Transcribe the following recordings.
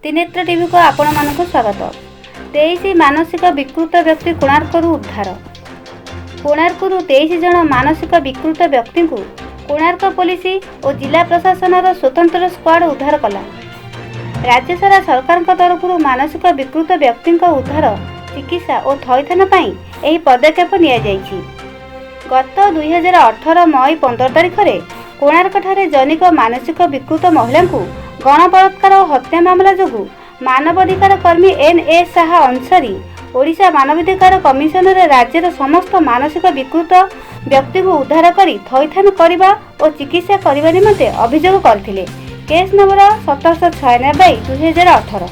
Trinetra TV को आपण मानक स्वागत। 23 मानसिक विकृत व्यक्ति कोणार्करू उद्धार। कोणार्करू 23 जन मानसिक विकृत व्यक्ति को कोणार्क पुलिस और जिला प्रशासन स्वतंत्र स्क्वाड उद्धार कला। राज्य सारा सरकार तरफ मानसिक विकृत व्यक्ति उद्धार चिकित्सा और थैथान यह पदक्षेप नि गत 2018 मई 15 तारिख में कोणार्क ठारे जनिक मानसिक विकृत महिला को गणबलात्कार और हत्या मामला जोगु मानवाधिकार कर्मी एन.ए. साहा अंसारी ओडिशा मानवाधिकार कमिशन राज्यर समस्त मानसिक विकृत व्यक्ति को उद्धार करी थैथान करने और चिकित्सा करने निमंते अभियोग करथिले। Case number 1796/2018।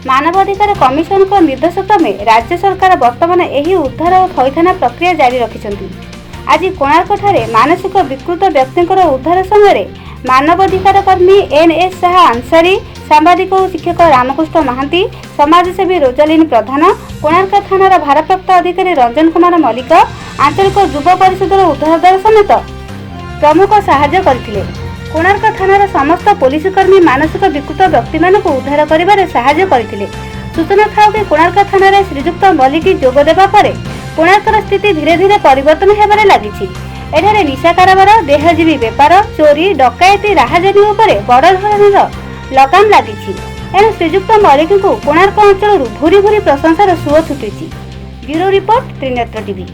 मानवाधिकार कमिशन को निर्देश क्रमे राज्य सरकार वर्तमान यही उद्धार और थैथान प्रक्रिया जारी रखिछन्ति। आज कोणार्क ठारे मानसिक विकृत व्यक्ति उद्धार समय मानवाधिकार कर्मी एन.ए. साहा अंसारी, सांबादिक और शिक्षक रामकृष्ण महांती, समाजसेवी रोजालिनी प्रधान, कोणार्क थानार भारप्राप्त अधिकारी रंजन कुमार मल्लिक, आंचलिक युव परिषदर उद्धार दल समेत प्रमुख साहाय्य करथिले। कोणार्क थानार समस्त पुलिस कर्मी मानसिक विकृत व्यक्ति मानक उद्धार करिबारे साहाय्य करथिले। सूचना था कि कोणार्क थानार श्रीजुक्त मल्लिक जोग देबा परे कोणार्कर स्थिति धीरे धीरे परिवर्तन हेबारे लागिछि। एठारे निशा कारोबार, देहजीवी बेपार, चोरी, डकायती, राहाजानी उपरे बड़ धरणर लगाम लागिछि। एणु श्रीजुक्त मल्लिक को कोणार्क अंचल भूरी भूरी प्रशंसार सुओ छुटिछि। Bureau report, Trinetra TV.